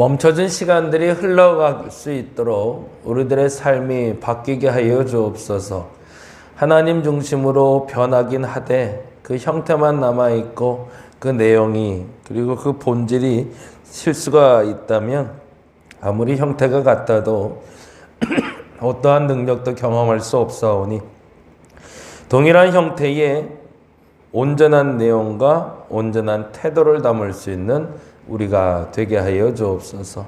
멈춰진 시간들이 흘러갈 수 있도록 우리들의 삶이 바뀌게 하여 주옵소서. 하나님 중심으로 변하긴 하되 그 형태만 남아있고 그 내용이 그리고 그 본질이 실수가 있다면 아무리 형태가 같아도 어떠한 능력도 경험할 수 없사오니 동일한 형태의 온전한 내용과 온전한 태도를 담을 수 있는 우리가 되게 하여 주옵소서.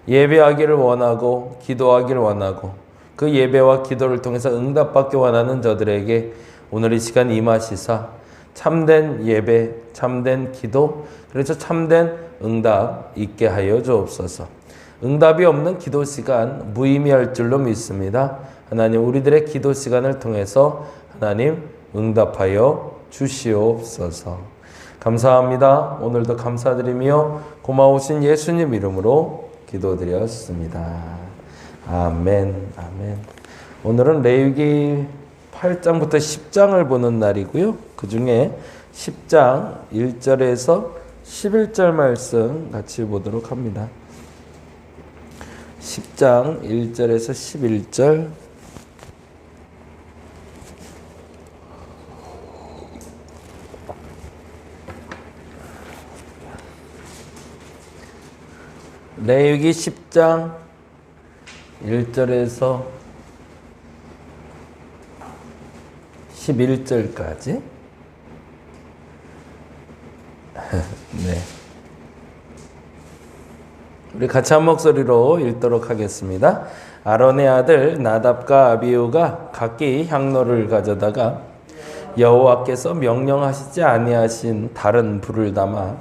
예배하기를 원하고 기도하기를 원하고 그 예배와 기도를 통해서 응답받기 원하는 저들에게 오늘 이 시간 임하시사 참된 예배, 참된 기도, 그래서 참된 응답 있게 하여 주옵소서. 응답이 없는 기도 시간 무의미할 줄로 믿습니다. 하나님, 우리들의 기도 시간을 통해서 하나님 응답하여 주시옵소서. 감사합니다. 오늘도 감사드리며 고마우신 예수님 이름으로 기도드렸습니다. 아멘, 아멘. 오늘은 레위기 8장부터 10장을 보는 날이고요. 그 중에 10장 1절에서 11절 말씀 같이 보도록 합니다. 10장 1절에서 11절. 레위기 10장 1절에서 11절까지. 네. 우리 같이 한 목소리로 읽도록 하겠습니다. 아론의 아들 나답과 아비후가 각기 향로를 가져다가 여호와께서 명령하시지 아니하신 다른 불을 담아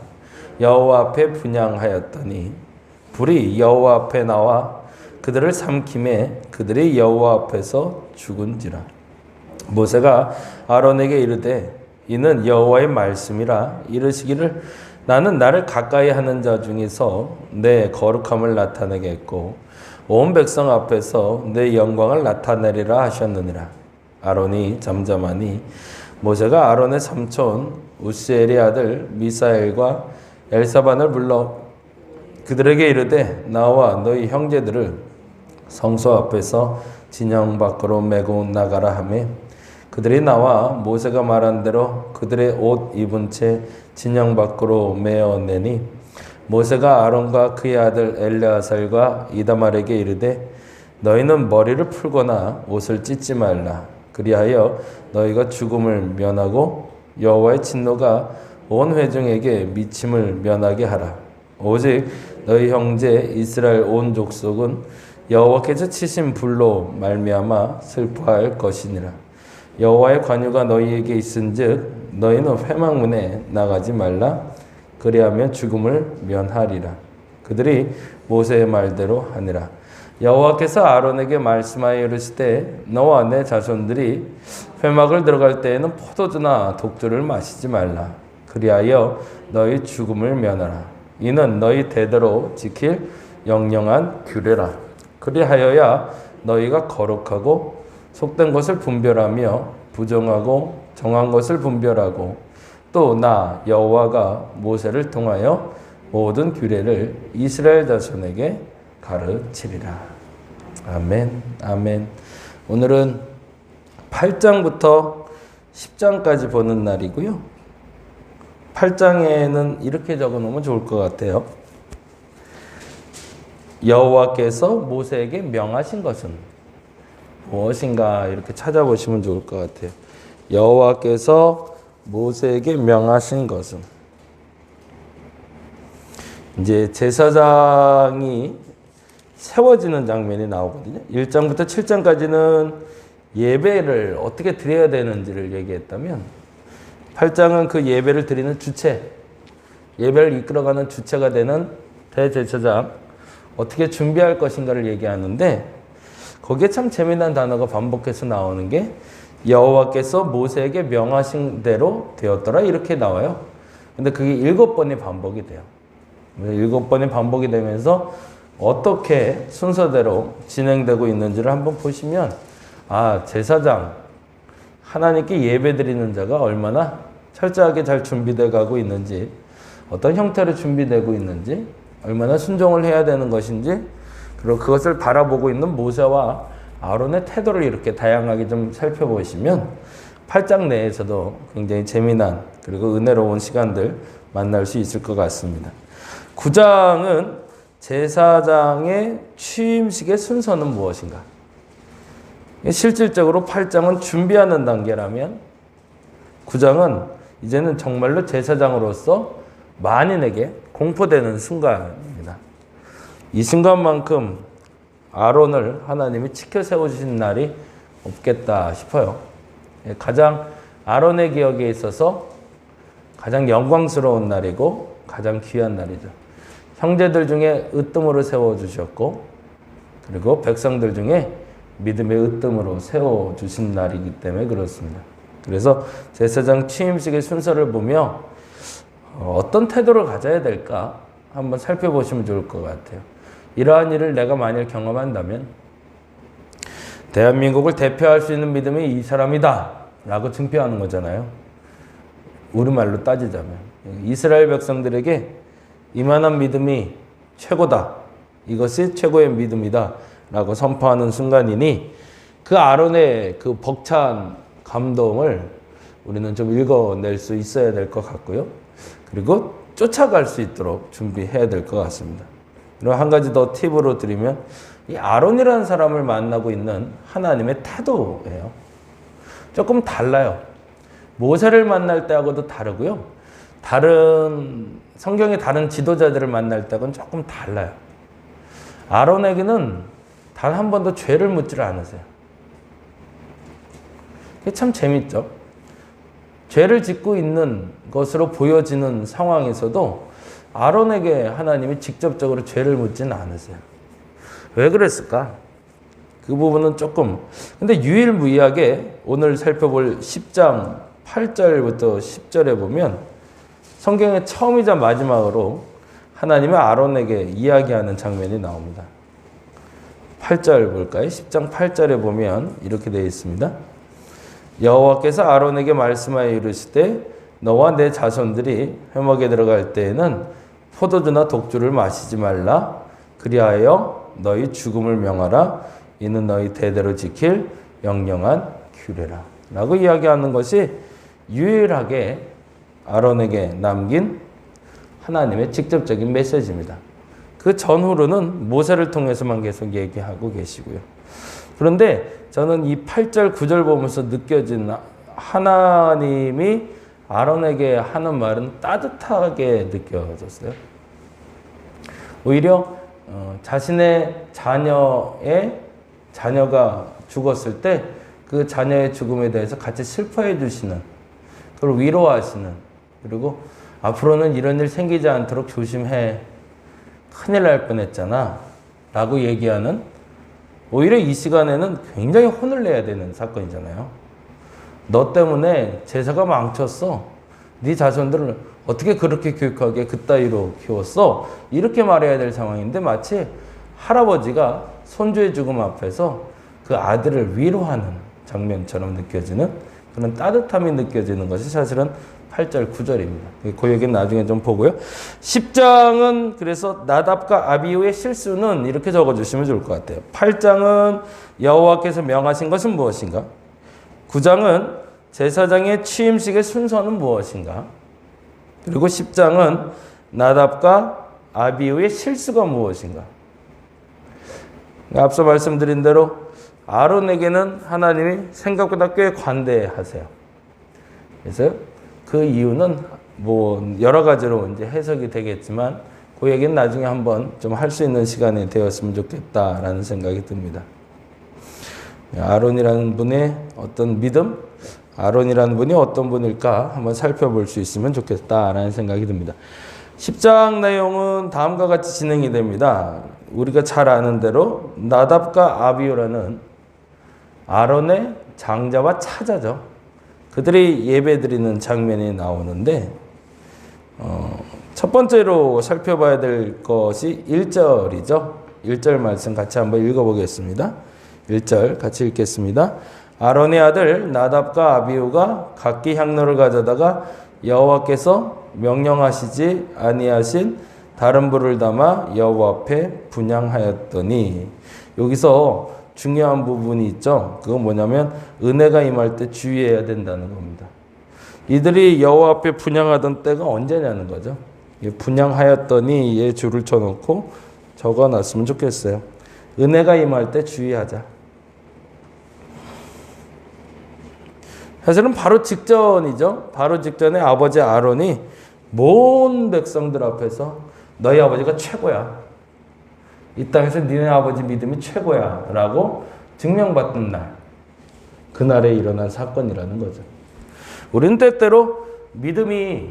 여호와 앞에 분향하였더니 불이 여호와 앞에 나와 그들을 삼킴에 그들이 여호와 앞에서 죽은지라. 모세가 아론에게 이르되 이는 여호와의 말씀이라. 이르시기를 나는 나를 가까이 하는 자 중에서 내 거룩함을 나타내겠고 온 백성 앞에서 내 영광을 나타내리라 하셨느니라. 아론이 잠잠하니 모세가 아론의 삼촌 우시엘의 아들 미사엘과 엘사반을 불러 그들에게 이르되 나와 너희 형제들을 성소 앞에서 진영 밖으로 메고 나가라 하매 그들이 나와 모세가 말한 대로 그들의 옷 입은 채 진영 밖으로 메어내니 모세가 아론과 그의 아들 엘르아살과 이다말에게 이르되 너희는 머리를 풀거나 옷을 찢지 말라. 그리하여 너희가 죽음을 면하고 여호와의 진노가 온 회중에게 미침을 면하게 하라. 오직 너희 형제 이스라엘 온 족속은 여호와께서 치신 불로 말미암아 슬퍼할 것이니라. 여호와의 관유가 너희에게 있은즉 너희는 회막문에 나가지 말라. 그리하면 죽음을 면하리라. 그들이 모세의 말대로 하니라. 여호와께서 아론에게 말씀하여 이르시되 너와 내 자손들이 회막을 들어갈 때에는 포도주나 독주를 마시지 말라. 그리하여 너희 죽음을 면하라. 이는 너희 대대로 지킬 영영한 규례라. 그리하여야 너희가 거룩하고 속된 것을 분별하며 부정하고 정한 것을 분별하고 또 나 여호와가 모세를 통하여 모든 규례를 이스라엘 자손에게 가르치리라. 아멘, 아멘. 오늘은 8장부터 10장까지 보는 날이고요. 8장에는 이렇게 적어놓으면 좋을 것 같아요. 여호와께서 모세에게 명하신 것은 무엇인가 이렇게 찾아보시면 좋을 것 같아요. 여호와께서 모세에게 명하신 것은 이제 제사장이 세워지는 장면이 나오거든요. 1장부터 7장까지는 예배를 어떻게 드려야 되는지를 얘기했다면 8장은 그 예배를 드리는 주체, 예배를 이끌어가는 주체가 되는 대제사장 어떻게 준비할 것인가를 얘기하는데 거기에 참 재미난 단어가 반복해서 나오는 게 여호와께서 모세에게 명하신 대로 되었더라 이렇게 나와요. 근데 그게 7번이 반복이 돼요. 7번이 반복이 되면서 어떻게 순서대로 진행되고 있는지를 한번 보시면 제사장, 하나님께 예배드리는 자가 얼마나 철저하게 잘 준비되어 가고 있는지, 어떤 형태로 준비되고 있는지 얼마나 순종을 해야 되는 것인지, 그리고 그것을 바라보고 있는 모세와 아론의 태도를 이렇게 다양하게 좀 살펴보시면 8장 내에서도 굉장히 재미난 그리고 은혜로운 시간들 만날 수 있을 것 같습니다. 9장은 제사장의 취임식의 순서는 무엇인가? 실질적으로 8장은 준비하는 단계라면 9장은 이제는 정말로 제사장으로서 만인에게 공포되는 순간입니다. 이 순간만큼 아론을 하나님이 지켜 세워주신 날이 없겠다 싶어요. 가장 아론의 기억에 있어서 가장 영광스러운 날이고 가장 귀한 날이죠. 형제들 중에 으뜸으로 세워주셨고, 그리고 백성들 중에 믿음의 으뜸으로 세워주신 날이기 때문에 그렇습니다. 그래서 제사장 취임식의 순서를 보며 어떤 태도를 가져야 될까 한번 살펴보시면 좋을 것 같아요. 이러한 일을 내가 만일 경험한다면 대한민국을 대표할 수 있는 믿음이 이 사람이다 라고 증표하는 거잖아요. 우리말로 따지자면 이스라엘 백성들에게 이만한 믿음이 최고다, 이것이 최고의 믿음이다 라고 선포하는 순간이니 그 아론의 그 벅찬 감동을 우리는 좀 읽어낼 수 있어야 될 것 같고요. 그리고 쫓아갈 수 있도록 준비해야 될 것 같습니다. 그리고 한 가지 더 팁으로 드리면 이 아론이라는 사람을 만나고 있는 하나님의 태도예요. 조금 달라요. 모세를 만날 때하고도 다르고요. 다른 성경의 다른 지도자들을 만날 때하고는 조금 달라요. 아론에게는 단 한 번도 죄를 묻지를 않으세요. 그게 참 재밌죠. 죄를 짓고 있는 것으로 보여지는 상황에서도 아론에게 하나님이 직접적으로 죄를 묻지는 않으세요. 왜 그랬을까? 그 부분은 조금, 근데 유일무이하게 오늘 살펴볼 10장 8절부터 10절에 보면 성경의 처음이자 마지막으로 하나님이 아론에게 이야기하는 장면이 나옵니다. 8절 볼까요? 10장 8절에 보면 이렇게 되어 있습니다. 여호와께서 아론에게 말씀하여 이르시되 너와 내 자손들이 회막에 들어갈 때에는 포도주나 독주를 마시지 말라. 그리하여 너희 죽음을 명하라. 이는 너희 대대로 지킬 영영한 규례라. 라고 이야기하는 것이 유일하게 아론에게 남긴 하나님의 직접적인 메시지입니다. 그 전후로는 모세를 통해서만 계속 얘기하고 계시고요. 그런데 저는 이 8절, 9절 보면서 느껴진 하나님이 아론에게 하는 말은 따뜻하게 느껴졌어요. 오히려 자신의 자녀가 죽었을 때 그 자녀의 죽음에 대해서 같이 슬퍼해 주시는, 그걸 위로하시는, 그리고 앞으로는 이런 일 생기지 않도록 조심해, 큰일 날 뻔했잖아 라고 얘기하는, 오히려 이 시간에는 굉장히 혼을 내야 되는 사건이잖아요. 너 때문에 제사가 망쳤어. 네 자손들을 어떻게 그렇게 교육하게 그따위로 키웠어? 이렇게 말해야 될 상황인데 마치 할아버지가 손주의 죽음 앞에서 그 아들을 위로하는 장면처럼 느껴지는 그런 따뜻함이 느껴지는 것이 사실은 8절, 9절입니다. 그 얘기는 나중에 좀 보고요. 10장은 그래서 나답과 아비후의 실수는 이렇게 적어주시면 좋을 것 같아요. 8장은 여호와께서 명하신 것은 무엇인가? 9장은 제사장의 취임식의 순서는 무엇인가? 그리고 10장은 나답과 아비후의 실수가 무엇인가? 앞서 말씀드린 대로 아론에게는 하나님이 생각보다 꽤 관대하세요. 그래서 그 이유는 뭐 여러 가지로 이제 해석이 되겠지만 그 얘기는 나중에 한번 좀 할 수 있는 시간이 되었으면 좋겠다라는 생각이 듭니다. 아론이라는 분의 어떤 믿음, 아론이라는 분이 어떤 분일까 한번 살펴볼 수 있으면 좋겠다라는 생각이 듭니다. 10장 내용은 다음과 같이 진행이 됩니다. 우리가 잘 아는 대로 나답과 아비후라는 아론의 장자와 차자죠. 그들이 예배드리는 장면이 나오는데 첫 번째로 살펴봐야 될 것이 1절이죠. 1절 말씀 같이 한번 읽어보겠습니다. 1절 같이 읽겠습니다. 아론의 아들 나답과 아비후가 각기 향로를 가져다가 여호와께서 명령하시지 아니하신 다른 불을 담아 여호와 앞에 분향하였더니, 여기서 중요한 부분이 있죠. 그건 뭐냐면 은혜가 임할 때 주의해야 된다는 겁니다. 이들이 여호와 앞에 분향하던 때가 언제냐는 거죠. 분향하였더니 얘 줄을 쳐놓고 적어놨으면 좋겠어요. 은혜가 임할 때 주의하자. 사실은 바로 직전이죠. 바로 직전에 아버지 아론이 온 백성들 앞에서 너희 아버지가 최고야. 이 땅에서 니네 아버지 믿음이 최고야 라고 증명받던 날, 그날에 일어난 사건이라는 거죠. 우리는 때때로 믿음이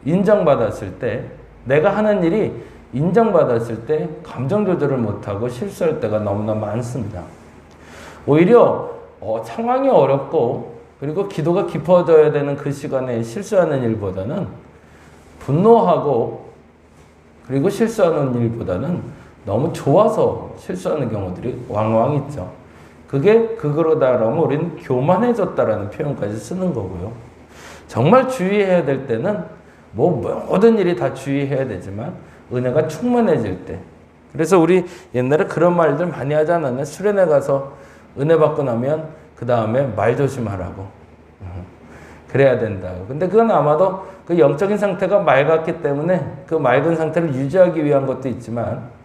인정받았을 때, 내가 하는 일이 인정받았을 때 감정 조절을 못하고 실수할 때가 너무나 많습니다. 오히려 상황이 어렵고 그리고 기도가 깊어져야 되는 그 시간에 실수하는 일보다는, 분노하고 그리고 실수하는 일보다는 너무 좋아서 실수하는 경우들이 왕왕 있죠. 그게 그거로다라면 우리는 교만해졌다라는 표현까지 쓰는 거고요. 정말 주의해야 될 때는 모든 일이 다 주의해야 되지만 은혜가 충만해질 때. 그래서 우리 옛날에 그런 말들 많이 하지 않았나요? 수련회 가서 은혜 받고 나면 그 다음에 말 조심하라고. 그래야 된다. 근데 그건 아마도 그 영적인 상태가 맑았기 때문에 그 맑은 상태를 유지하기 위한 것도 있지만,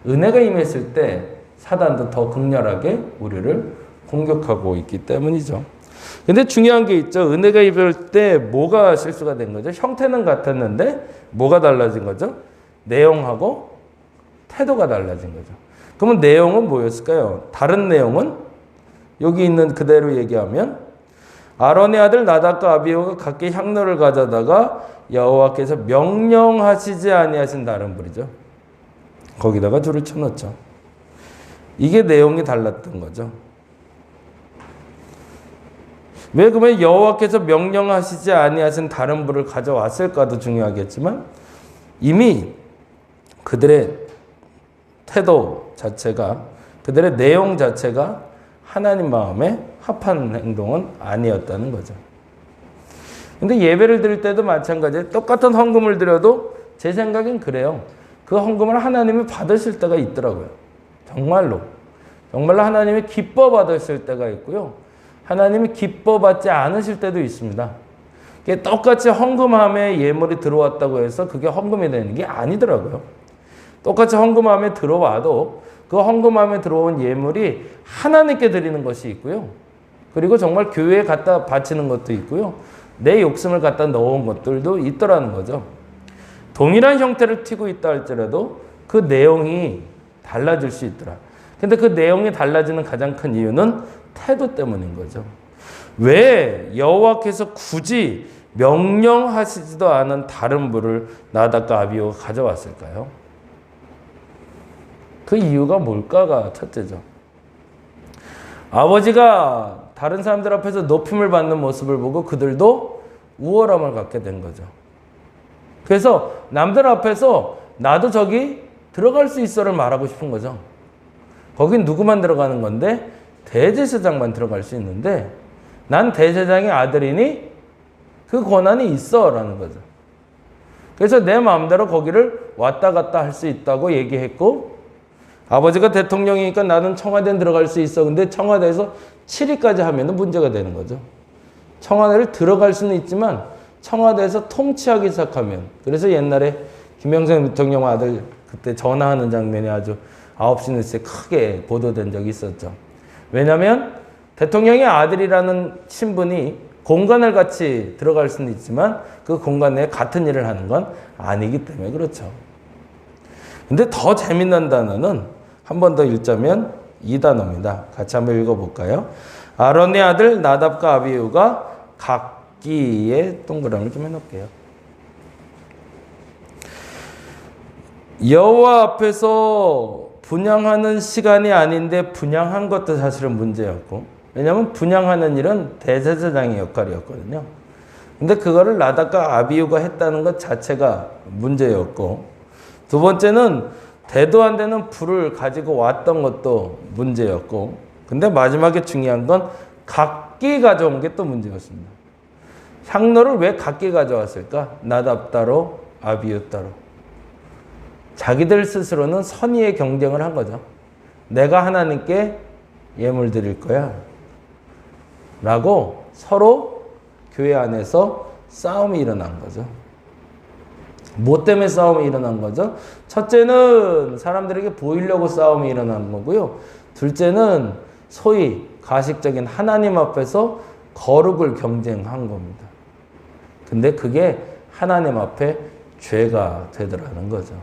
은혜가 임했을 때 사단도 더 극렬하게 우리를 공격하고 있기 때문이죠. 근데 중요한 게 있죠. 은혜가 임할 때 뭐가 실수가 된 거죠? 형태는 같았는데 뭐가 달라진 거죠? 내용하고 태도가 달라진 거죠. 그러면 내용은 뭐였을까요? 다른 내용은 여기 있는 그대로 얘기하면, 아론의 아들 나답과 아비후가 각기 향로를 가져다가 여호와께서 명령하시지 아니하신 다른 불이죠. 거기다가 줄을 쳐놓죠. 이게 내용이 달랐던 거죠. 왜 그러면 여호와께서 명령하시지 아니하신 다른 불을 가져왔을까도 중요하겠지만, 이미 그들의 태도 자체가, 그들의 내용 자체가 하나님 마음에 합한 행동은 아니었다는 거죠. 근데 예배를 드릴 때도 마찬가지예요. 똑같은 헌금을 드려도 제 생각엔 그래요. 그 헌금을 하나님이 받으실 때가 있더라고요. 정말로 하나님이 기뻐 받으실 때가 있고요. 하나님이 기뻐 받지 않으실 때도 있습니다. 똑같이 헌금함에 예물이 들어왔다고 해서 그게 헌금이 되는 게 아니더라고요. 똑같이 헌금함에 들어와도 그 헌금함에 들어온 예물이 하나님께 드리는 것이 있고요. 그리고 정말 교회에 갖다 바치는 것도 있고요. 내 욕심을 갖다 넣은 것들도 있더라는 거죠. 동일한 형태를 띠고 있다 할지라도 그 내용이 달라질 수 있더라. 근데 그 내용이 달라지는 가장 큰 이유는 태도 때문인 거죠. 왜 여호와께서 굳이 명령하시지도 않은 다른 불을 나답과 아비후가 가져왔을까요? 그 이유가 뭘까가 첫째죠. 아버지가 다른 사람들 앞에서 높임을 받는 모습을 보고 그들도 우월함을 갖게 된 거죠. 그래서 남들 앞에서 나도 저기 들어갈 수 있어를 말하고 싶은 거죠. 거긴 누구만 들어가는 건데? 대제사장만 들어갈 수 있는데 난 대제사장의 아들이니 그 권한이 있어 라는 거죠. 그래서 내 마음대로 거기를 왔다 갔다 할 수 있다고 얘기했고, 아버지가 대통령이니까 나는 청와대에 들어갈 수 있어. 근데 청와대에서 7위까지 하면 문제가 되는 거죠. 청와대를 들어갈 수는 있지만 청와대에서 통치하기 시작하면, 그래서 옛날에 김영삼 대통령 아들 그때 전화하는 장면이 아주 9시 뉴스에 크게 보도된 적이 있었죠. 왜냐하면 대통령의 아들이라는 신분이 공간을 같이 들어갈 수는 있지만 그 공간 내에 같은 일을 하는 건 아니기 때문에 그렇죠. 근데 더 재밌는 단어는 한 번 더 읽자면 이 단어입니다. 같이 한번 읽어볼까요? 아론의 아들 나답과 아비후가 각기의 동그라미를 좀 해놓을게요. 여호와 앞에서 분향하는 시간이 아닌데 분향한 것도 사실은 문제였고, 왜냐하면 분향하는 일은 대제사장의 역할이었거든요. 근데 그거를 나답과 아비후가 했다는 것 자체가 문제였고, 두 번째는 대도 안 되는 불을 가지고 왔던 것도 문제였고, 근데 마지막에 중요한 건 각기 가져온 게 또 문제였습니다. 향로를 왜 각기 가져왔을까? 나답 따로, 아비후 따로. 자기들 스스로는 선의의 경쟁을 한 거죠. 내가 하나님께 예물 드릴 거야. 라고 서로 교회 안에서 싸움이 일어난 거죠. 뭐 때문에 싸움이 일어난 거죠? 첫째는 사람들에게 보이려고 싸움이 일어난 거고요. 둘째는 소위 가식적인 하나님 앞에서 거룩을 경쟁한 겁니다. 근데 그게 하나님 앞에 죄가 되더라는 거죠.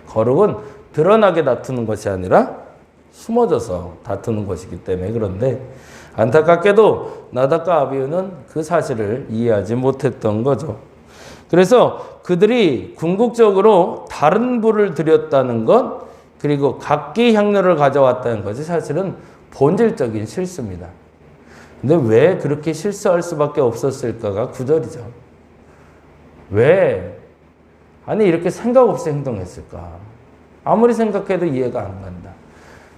거룩은 드러나게 다투는 것이 아니라 숨어져서 다투는 것이기 때문에 그런데 안타깝게도 나답과 아비후는 그 사실을 이해하지 못했던 거죠. 그래서 그들이 궁극적으로 다른 불을 드렸다는 것 그리고 각기 향료를 가져왔다는 것이 사실은 본질적인 실수입니다. 근데 왜 그렇게 실수할 수밖에 없었을까가 구절이죠. 왜? 아니 이렇게 생각 없이 행동했을까? 아무리 생각해도 이해가 안 간다.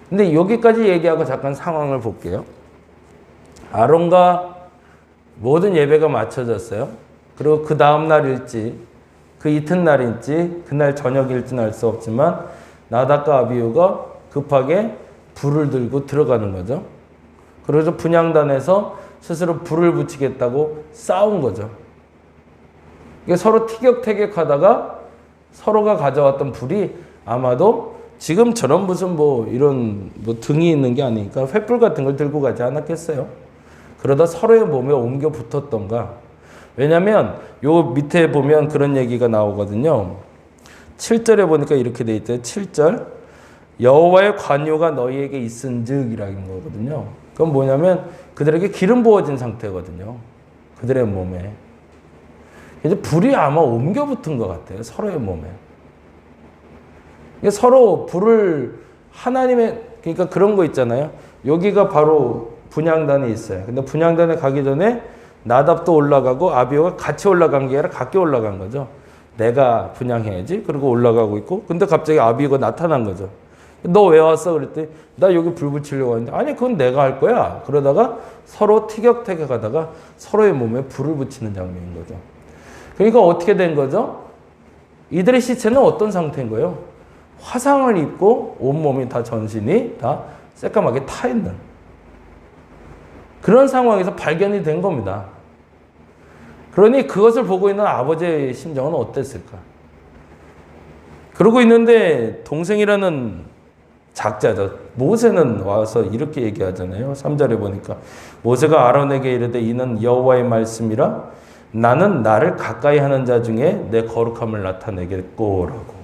근데 여기까지 얘기하고 잠깐 상황을 볼게요. 아론과 모든 예배가 마쳐졌어요. 그리고 그 다음 날일지 그 이튿날일지 그날 저녁일지는 알 수 없지만 나답과 아비후가 급하게 불을 들고 들어가는 거죠. 그래서 분향단에서 스스로 불을 붙이겠다고 싸운 거죠. 이게 서로 티격태격하다가 서로가 가져왔던 불이 아마도 지금처럼 무슨 이런 등이 있는 게 아니니까 횃불 같은 걸 들고 가지 않았겠어요. 그러다 서로의 몸에 옮겨 붙었던가. 왜냐면 요 밑에 보면 그런 얘기가 나오거든요. 7절에 보니까 이렇게 돼 있죠. 7절. 여호와의 관유가 너희에게 있은즉이라는 거거든요. 그건 뭐냐면 그들에게 기름 부어진 상태거든요. 그들의 몸에. 이제 불이 아마 옮겨 붙은 것 같아요. 서로의 몸에. 서로 불을 하나님의 그러니까 그런 거 있잖아요. 여기가 바로 분향단에 있어요. 근데 분향단에 가기 전에 나답도 올라가고 아비후가 같이 올라간 게 아니라 각기 올라간 거죠. 내가 분향해야지. 그리고 올라가고 있고. 근데 갑자기 아비후가 나타난 거죠. 너 왜 왔어? 그랬더니 나 여기 불 붙이려고 하는데 아니 그건 내가 할 거야. 그러다가 서로 티격태격하다가 서로의 몸에 불을 붙이는 장면인 거죠. 그러니까 어떻게 된 거죠? 이들의 시체는 어떤 상태인 거예요? 화상을 입고 온몸이 다 전신이 다 새까맣게 타 있는 그런 상황에서 발견이 된 겁니다. 그러니 그것을 보고 있는 아버지의 심정은 어땠을까? 그러고 있는데 동생이라는 작자죠. 모세는 와서 이렇게 얘기하잖아요. 3절에 보니까 모세가 아론에게 이르되 이는 여호와의 말씀이라 나는 나를 가까이 하는 자 중에 내 거룩함을 나타내겠고라고.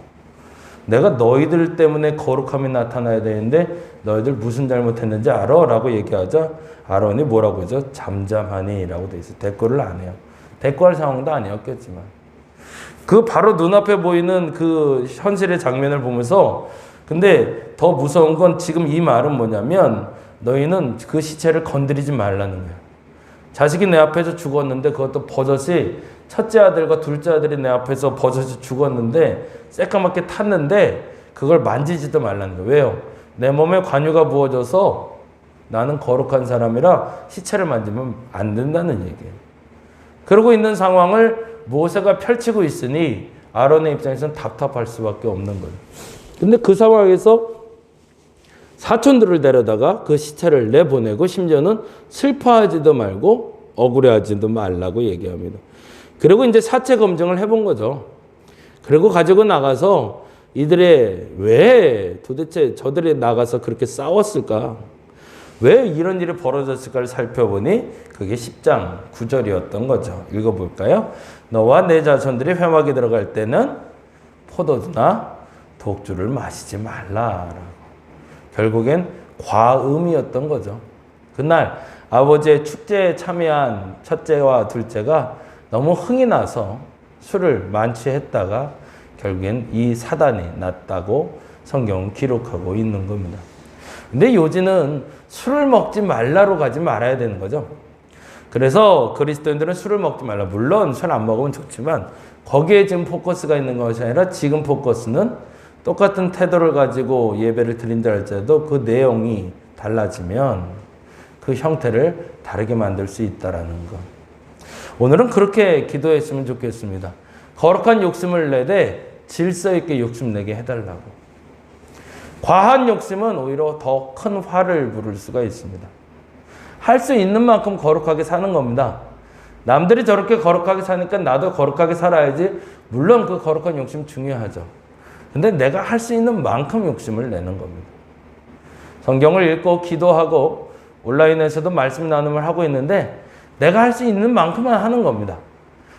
내가 너희들 때문에 거룩함이 나타나야 되는데 너희들 무슨 잘못했는지 알아? 라고 얘기하자 아론이 뭐라고 하죠? 잠잠하니 라고 돼 있어요. 대꾸를 안 해요. 대꾸할 상황도 아니었겠지만 그 바로 눈앞에 보이는 그 현실의 장면을 보면서 근데 더 무서운 건 지금 이 말은 뭐냐면 너희는 그 시체를 건드리지 말라는 거예요. 자식이 내 앞에서 죽었는데 그것도 버젓이 첫째 아들과 둘째 아들이 내 앞에서 버젓이 죽었는데 새까맣게 탔는데 그걸 만지지도 말라는 거예요. 왜요? 내 몸에 관유가 부어져서 나는 거룩한 사람이라 시체를 만지면 안 된다는 얘기예요. 그러고 있는 상황을 모세가 펼치고 있으니 아론의 입장에서는 답답할 수밖에 없는 거예요. 근데 그 상황에서 사촌들을 데려다가 그 시체를 내보내고 심지어는 슬퍼하지도 말고 억울해하지도 말라고 얘기합니다. 그리고 이제 사체 검증을 해본 거죠. 그리고 가지고 나가서 이들의 왜 도대체 저들이 나가서 그렇게 싸웠을까? 왜 이런 일이 벌어졌을까를 살펴보니 그게 10장 9절이었던 거죠. 읽어볼까요? 너와 내 자손들이 회막에 들어갈 때는 포도주나 독주를 마시지 말라라고. 결국엔 과음이었던 거죠. 그날 아버지의 축제에 참여한 첫째와 둘째가 너무 흥이 나서 술을 만취했다가 결국엔 이 사단이 났다고 성경은 기록하고 있는 겁니다. 근데 요지는 술을 먹지 말라로 가지 말아야 되는 거죠. 그래서 그리스도인들은 술을 먹지 말라. 물론 술 안 먹으면 좋지만 거기에 지금 포커스가 있는 것이 아니라 지금 포커스는 똑같은 태도를 가지고 예배를 드린다 할지라도 그 내용이 달라지면 그 형태를 다르게 만들 수 있다라는 것. 오늘은 그렇게 기도했으면 좋겠습니다. 거룩한 욕심을 내되 질서 있게 욕심내게 해달라고. 과한 욕심은 오히려 더 큰 화를 부를 수가 있습니다. 할 수 있는 만큼 거룩하게 사는 겁니다. 남들이 저렇게 거룩하게 사니까 나도 거룩하게 살아야지. 물론 그 거룩한 욕심 중요하죠. 근데 내가 할 수 있는 만큼 욕심을 내는 겁니다. 성경을 읽고 기도하고 온라인에서도 말씀 나눔을 하고 있는데 내가 할 수 있는 만큼만 하는 겁니다.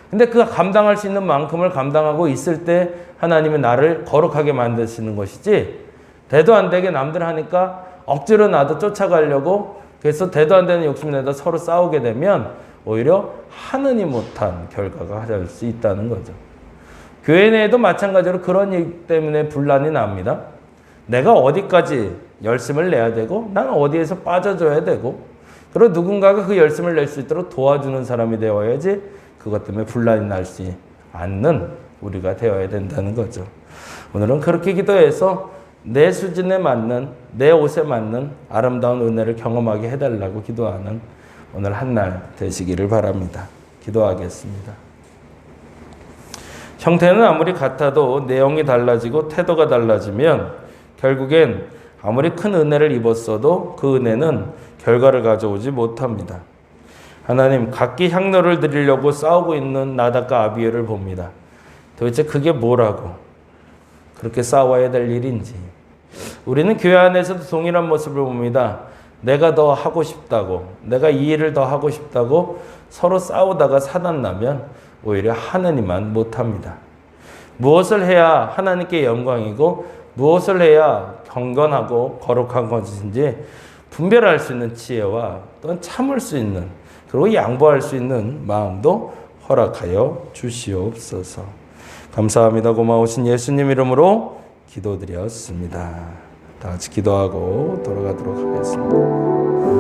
근데 그 감당할 수 있는 만큼을 감당하고 있을 때 하나님은 나를 거룩하게 만드시는 것이지, 대도 안 되게 남들 하니까 억지로 나도 쫓아가려고 그래서 대도 안 되는 욕심 내다 서로 싸우게 되면 오히려 하느니 못한 결과가 될 수 있다는 거죠. 교회 내에도 마찬가지로 그런 일 때문에 분란이 납니다. 내가 어디까지 열심을 내야 되고 난 어디에서 빠져줘야 되고, 그리고 누군가가 그 열심을 낼 수 있도록 도와주는 사람이 되어야지 그것 때문에 분란이 날 수 않는 우리가 되어야 된다는 거죠. 오늘은 그렇게 기도해서 내 수준에 맞는, 내 옷에 맞는 아름다운 은혜를 경험하게 해달라고 기도하는 오늘 한날 되시기를 바랍니다. 기도하겠습니다. 형태는 아무리 같아도 내용이 달라지고 태도가 달라지면 결국엔 아무리 큰 은혜를 입었어도 그 은혜는 결과를 가져오지 못합니다. 하나님, 각기 향로를 드리려고 싸우고 있는 나답과 아비엘을 봅니다. 도대체 그게 뭐라고 그렇게 싸워야 될 일인지. 우리는 교회 안에서도 동일한 모습을 봅니다. 내가 더 하고 싶다고, 내가 이 일을 더 하고 싶다고 서로 싸우다가 사단나면 오히려 하느니만 못합니다. 무엇을 해야 하나님께 영광이고 무엇을 해야 경건하고 거룩한 것인지 분별할 수 있는 지혜와 또는 참을 수 있는, 그리고 양보할 수 있는 마음도 허락하여 주시옵소서. 감사합니다. 고마우신 예수님 이름으로 기도드렸습니다. 다 같이 기도하고 돌아가도록 하겠습니다.